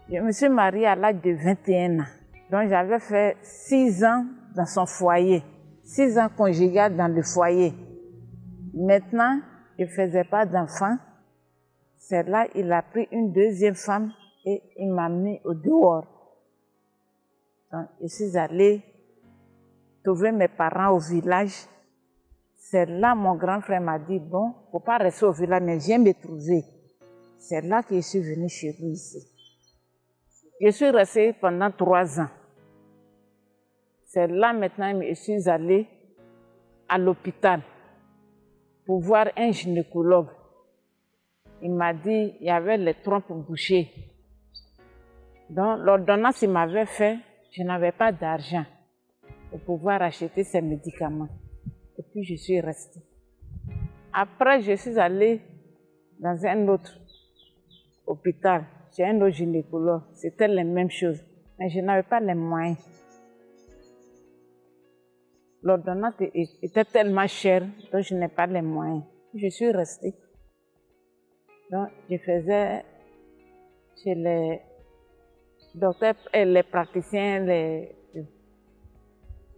Je me suis mariée à l'âge de 21 ans. Donc j'avais fait 6 ans dans son foyer, 6 ans conjugal dans le foyer. Maintenant, je ne faisais pas d'enfants. C'est là il a pris une deuxième femme et il m'a mis au dehors. Donc, je suis allée trouver mes parents au village. C'est là mon grand frère m'a dit, bon, il ne faut pas rester au village, mais viens me trouver. C'est là que je suis venue chez lui ici. Je suis restée pendant 3 ans. C'est là maintenant que je suis allée à l'hôpital pour voir un gynécologue. Il m'a dit qu'il y avait les trompes bouchées. Donc l'ordonnance qu'il m'avait fait, je n'avais pas d'argent pour pouvoir acheter ces médicaments. Et puis je suis restée. Après, je suis allée dans un autre hôpital, chez un autre gynécologue. C'était les mêmes choses, mais je n'avais pas les moyens. L'ordonnance était tellement chère, donc je n'ai pas les moyens. Je suis restée. Donc, je faisais chez les docteurs et les praticiens, je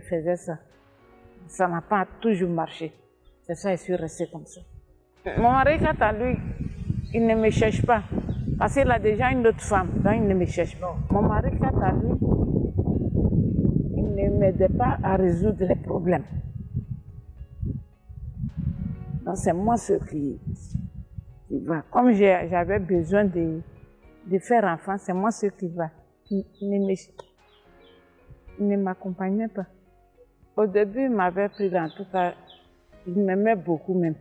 faisais ça. Ça n'a pas toujours marché. C'est ça, je suis restée comme ça. Mon mari, quant à lui, il ne me cherche pas. Parce qu'il a déjà une autre femme, donc il ne me cherche pas. Mon mari, quant à lui, il ne m'aidait pas à résoudre les problèmes. Donc c'est moi ce qui va. Comme j'avais besoin de faire enfant, c'est moi ce qui va. Il ne m'accompagnait pas. Au début, il m'avait pris, en tout cas, il m'aimait beaucoup même.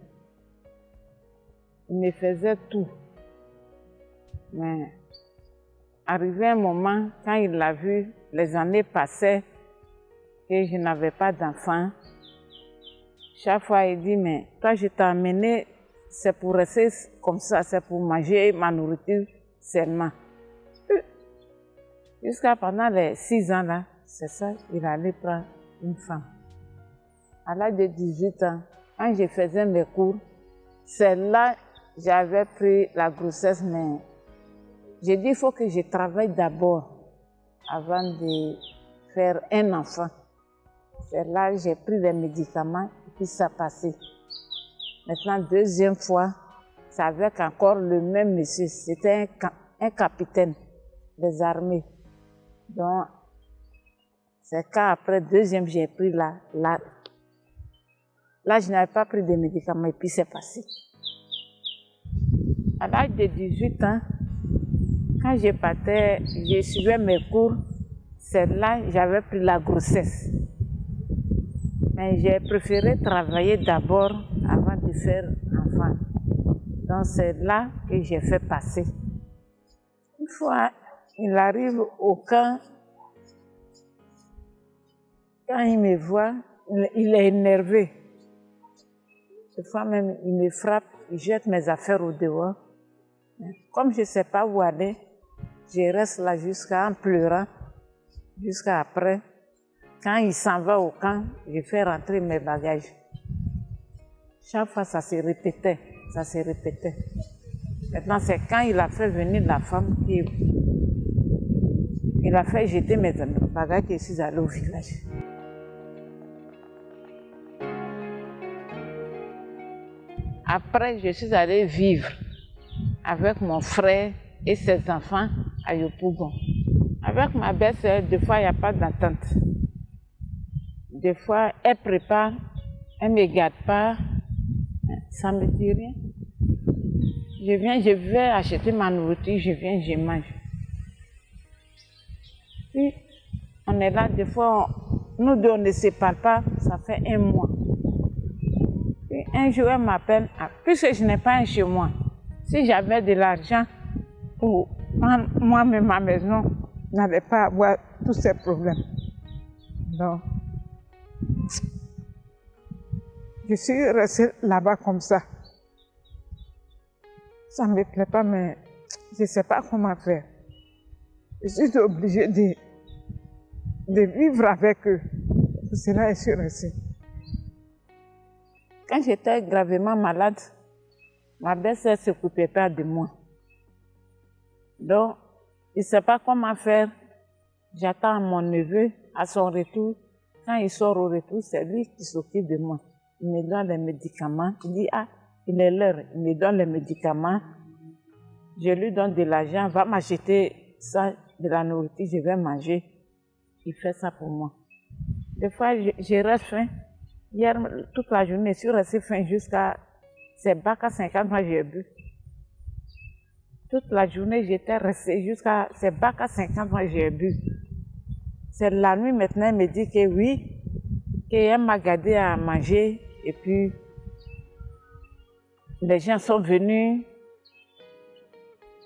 Il me faisait tout. Mais arrivé un moment, quand il a vu, les années passaient, et je n'avais pas d'enfant, chaque fois il dit, mais toi je t'ai amené, c'est pour rester comme ça, c'est pour manger ma nourriture seulement. Jusqu'à pendant les 6 ans là, c'est ça, il allait prendre une femme. À l'âge de 18 ans, quand je faisais mes cours, c'est là que j'avais pris la grossesse, mais j'ai dit il faut que je travaille d'abord avant de faire un enfant. C'est là que j'ai pris les médicaments et puis ça passait. Maintenant, deuxième fois, c'est avec encore le même monsieur. C'était un capitaine des armées. Donc, c'est qu'après deuxième, j'ai pris là, je n'avais pas pris de médicaments et puis c'est passé. À l'âge de 18 ans, quand je partais, je suivais mes cours, c'est là que j'avais pris la grossesse. Mais j'ai préféré travailler d'abord avant de faire enfant. Donc c'est là que j'ai fait passer. Une fois, il arrive au camp, quand il me voit, il est énervé. Cette fois même, il me frappe, il jette mes affaires au dehors. Comme je ne sais pas où aller, je reste là en pleurant, jusqu'à après. Quand il s'en va au camp, je fais rentrer mes bagages. Chaque fois, ça se répétait, ça se répétait. Maintenant, c'est quand il a fait venir la femme qu'il a fait jeter mes bagages que je suis allée au village. Après, je suis allée vivre avec mon frère et ses enfants à Yopougon. Avec ma belle-sœur, des fois, il n'y a pas d'entente. Des fois, elle prépare, elle ne me garde pas, ça ne me dit rien. Je vais acheter ma nourriture, je viens, je mange. Puis, on est là, des fois, nous deux, on ne se parle pas, ça fait 1 mois. Puis, un jour, elle m'appelle, puisque je n'ai pas un chez moi, si j'avais de l'argent pour prendre moi-même ma maison, je n'allais pas avoir tous ces problèmes. Donc, je suis restée là-bas comme ça. Ça ne me plaît pas, mais je ne sais pas comment faire. Je suis obligée de vivre avec eux. Pour cela, je suis restée. Quand j'étais gravement malade, ma belle-sœur ne s'occupait pas de moi. Donc, Il ne sait pas comment faire. J'attends mon neveu à son retour. Quand il sort au retour, c'est lui qui s'occupe de moi. Il me donne les médicaments. Il dit, ah, il est l'heure. Il me donne les médicaments. Je lui donne de l'argent. Va m'acheter ça, de la nourriture, je vais manger. Il fait ça pour moi. Des fois, je reste faim. Hier, toute la journée, je suis restée faim jusqu'à... C'est bac à 50 moi j'ai bu. Toute la journée, j'étais restée jusqu'à... C'est bac à 50 moi j'ai bu. C'est la nuit maintenant, elle me dit que oui, qu'elle m'a gardé à manger. Et puis, les gens sont venus.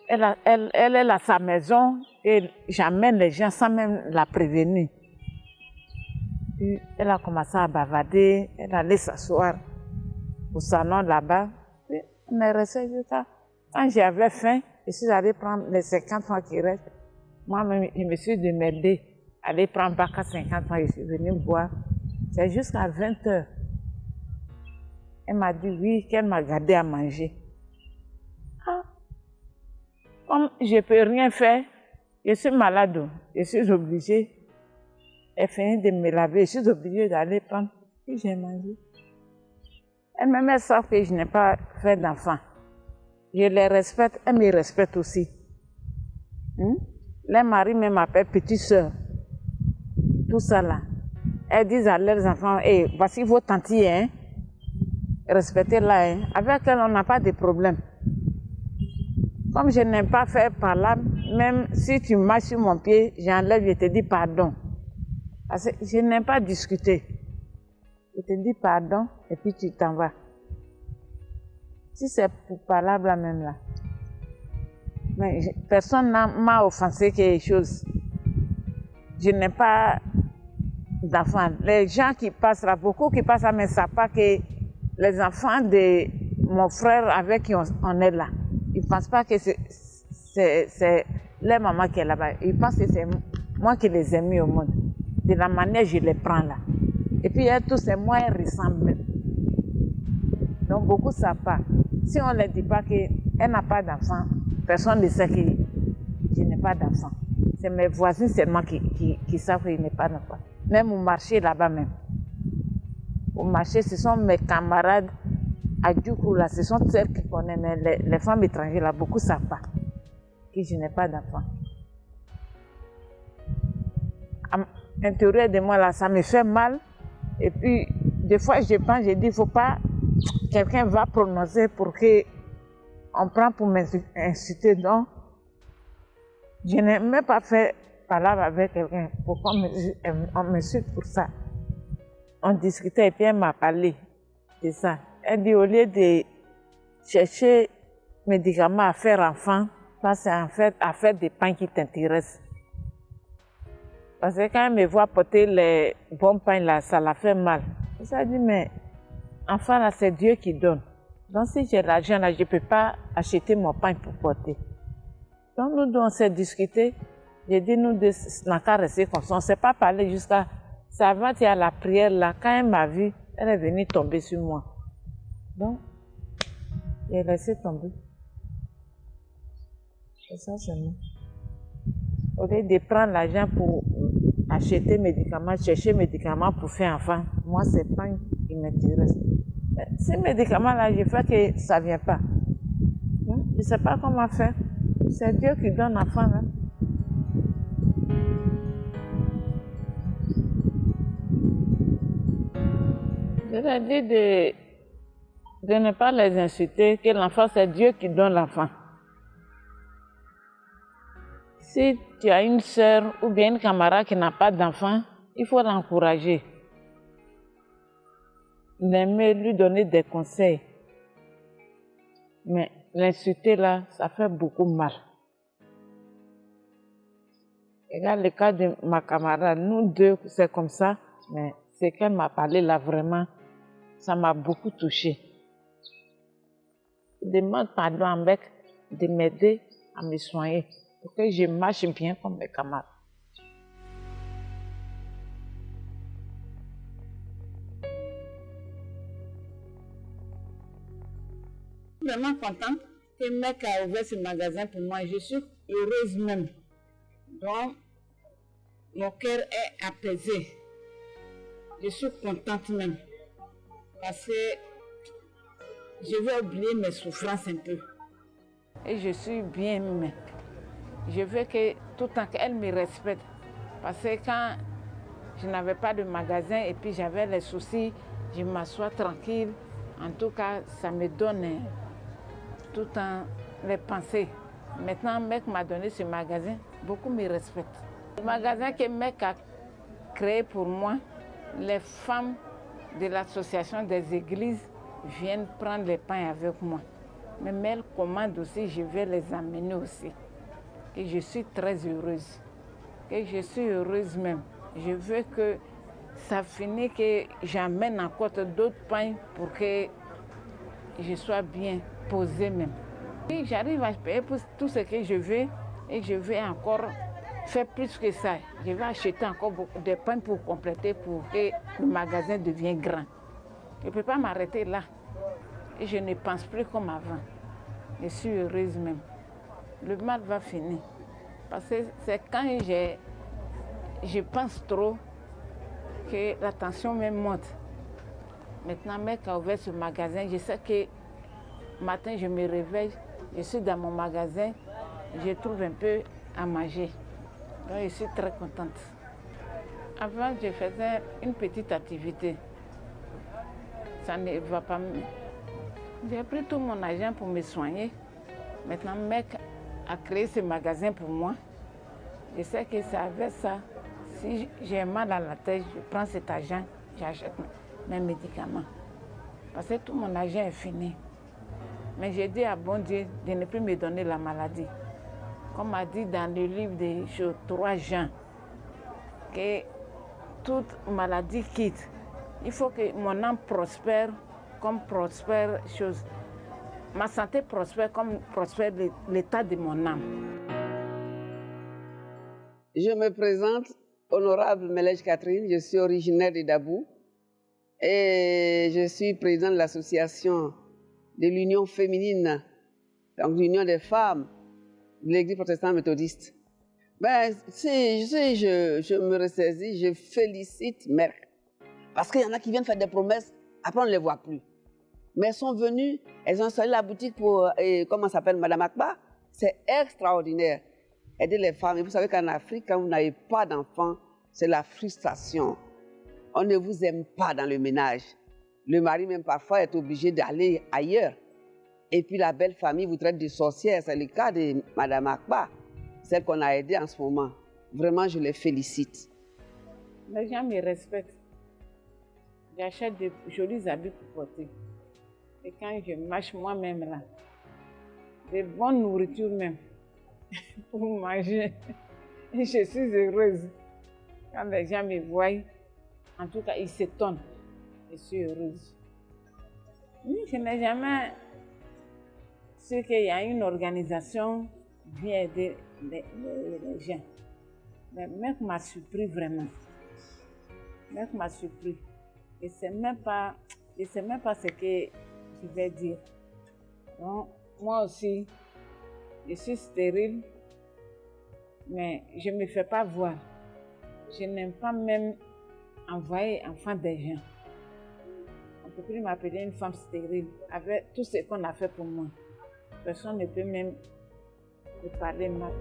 Elle est à sa maison et j'amène les gens sans même la prévenir. Puis, elle a commencé à bavarder, elle allait s'asseoir au salon là-bas. Puis, on est resté jusqu'à... Quand j'avais faim, je suis allée prendre les 50 francs qui restent. Moi-même, je me suis démerdée. Aller prendre bac à 50 francs, je suis venue boire. C'est jusqu'à 20h. Elle m'a dit oui, qu'elle m'a gardé à manger. Ah. Comme je ne peux rien faire, je suis malade, je suis obligée. Elle finit de me laver, je suis obligée d'aller prendre. Puis j'ai mangé. Elles-mêmes savent que je n'ai pas fait d'enfant. Je les respecte, elles me respectent aussi. Les maris même m'appellent petite soeur. Tout ça là. Elles disent à leurs enfants, hey, voici vos tantilles, hein. Respectez-la. Hein. Avec elles, on n'a pas de problème. Comme je n'aime pas faire par là, même si tu marches sur mon pied, j'enlève, je te dis pardon. Parce que je n'aime pas discuter. Je te dis pardon et puis tu t'en vas. Si c'est pour parler là même là. Mais personne n'a m'a offensé quelque chose. Je n'ai pas d'enfants. Les gens qui passent là, beaucoup qui passent là, mais ne savent pas que les enfants de mon frère avec qui on est là, ils ne pensent pas que c'est leur maman qui est là-bas. Ils pensent que c'est moi qui les ai mis au monde. De la manière je les prends là. Et puis elles tous, c'est moi, elles ressemblent. Donc beaucoup ne savent pas. Si on ne leur dit pas qu'elle n'a pas d'enfant, personne ne sait que je n'ai pas d'enfant. C'est mes voisins seulement qui savent que je n'ai pas d'enfant. Même au marché là-bas même. Au marché, ce sont mes camarades à Djoukou là, ce sont celles qui connaissent, mais les femmes étrangères là, beaucoup ne savent pas que je n'ai pas d'enfant. À l'intérieur de moi là, ça me fait mal. Et puis, des fois, je pense, je dis, il ne faut pas, quelqu'un va prononcer pour qu'on prend pour m'insulter. Donc, je n'ai même pas fait parler avec quelqu'un pour qu'on m'insulte pour ça. On discutait et puis elle m'a parlé de ça. Elle dit, au lieu de chercher médicaments à faire enfant, c'est en fait à faire des pains qui t'intéressent. Parce que quand elle me voit porter les bons pains là, ça la fait mal. Ça dit, mais enfant là, c'est Dieu qui donne. Donc si j'ai l'argent là, je ne peux pas acheter mon pain pour porter. Donc nous deux, on s'est discuté. J'ai dit, nous deux, on n'a qu'à rester comme ça. On ne s'est pas parlé jusqu'à... C'est avant qu'il y a la prière là. Quand elle m'a vu, elle est venue tomber sur moi. Donc, j'ai laissé tomber. C'est ça seulement. Au lieu de prendre l'argent pour acheter médicaments, chercher médicaments pour faire enfant, moi, c'est pas qui m'intéresse. Ces médicaments-là, je fais que ça ne vient pas. Je ne sais pas comment faire. C'est Dieu qui donne l'enfant. Hein. Je leur dis de ne pas les insulter, que l'enfant, c'est Dieu qui donne l'enfant. Si tu as une sœur ou bien une camarade qui n'a pas d'enfant, il faut l'encourager. L'aimer, lui donner des conseils. Mais l'insulter là, ça fait beaucoup mal. Regarde le cas de ma camarade, nous deux, c'est comme ça, mais ce qu'elle m'a parlé là, vraiment, ça m'a beaucoup touchée. Je demande pardon à mec de m'aider à me soigner pour que je marche bien comme mes camarades. Je suis vraiment contente que le mec a ouvert ce magasin pour moi. Je suis heureuse même. Donc, mon cœur est apaisé. Je suis contente même. Parce que je vais oublier mes souffrances un peu. Et je suis bien même. Je veux que tout le temps qu'elle me respecte. Parce que quand je n'avais pas de magasin et puis j'avais les soucis, je m'assois tranquille. En tout cas, ça me donne tout le temps les pensées. Maintenant, mec m'a donné ce magasin, beaucoup me respectent. Le magasin que mec a créé pour moi, les femmes de l'association des églises viennent prendre les pains avec moi. Même elles commandent aussi, je vais les amener aussi. Et je suis très heureuse. Et je suis heureuse même. Je veux que ça finisse, que j'amène encore d'autres pains pour que je sois bien posée même. Et j'arrive à payer pour tout ce que je veux et je vais encore faire plus que ça. Je vais acheter encore beaucoup de pains pour compléter pour que le magasin devienne grand. Je ne peux pas m'arrêter là. Et je ne pense plus comme avant. Je suis heureuse même. Le mal va finir. Parce que c'est quand je pense trop que la tension me monte. Maintenant, mec a ouvert ce magasin. Je sais que matin, je me réveille, je suis dans mon magasin, je trouve un peu à manger. Donc, je suis très contente. Avant, je faisais une petite activité. Ça ne va pas mieux. J'ai pris tout mon argent pour me soigner. Maintenant, mec a créé ce magasin pour moi. Je sais que c'est avec ça. Si j'ai mal à la tête, je prends cet argent, j'achète mes médicaments. Parce que tout mon argent est fini. Mais j'ai dit à bon Dieu de ne plus me donner la maladie. Comme a dit dans le livre de 3 Jean, que toute maladie quitte. Il faut que mon âme prospère comme prospère chose. Ma santé prospère comme prospère l'état de mon âme. Je me présente, honorable Melej Catherine, je suis originaire de Dabou et je suis présidente de l'association de l'Union féminine, donc l'Union des femmes de l'Église protestante méthodiste. Je me ressaisis, je félicite Merck. Parce qu'il y en a qui viennent faire des promesses, après on ne les voit plus. Mais elles sont venues, elles ont installé la boutique pour, comment s'appelle, Madame Akba. C'est extraordinaire. Aider les femmes. Et vous savez qu'en Afrique, quand vous n'avez pas d'enfants, c'est la frustration. On ne vous aime pas dans le ménage. Le mari même parfois est obligé d'aller ailleurs. Et puis la belle famille vous traite de sorcière. C'est le cas de Madame Akba, celle qu'on a aidée en ce moment. Vraiment, je les félicite. Les gens me respectent. J'achète de jolis habits pour porter. Et quand je marche moi-même là, de bonne nourriture même, pour manger, et je suis heureuse. Quand les gens me voient, en tout cas, ils s'étonnent. Je suis heureuse. Je n'ai jamais su qu'il y a une organisation qui vient aider les gens. Mais mec m'a surpris vraiment. Mec m'a surpris. Je ne sais même pas ce que je vais dire. Donc, moi aussi, je suis stérile, mais je ne me fais pas voir. Je n'aime pas même envoyer enfant des gens. On ne peut plus m'appeler une femme stérile avec tout ce qu'on a fait pour moi. Personne ne peut même me parler mal.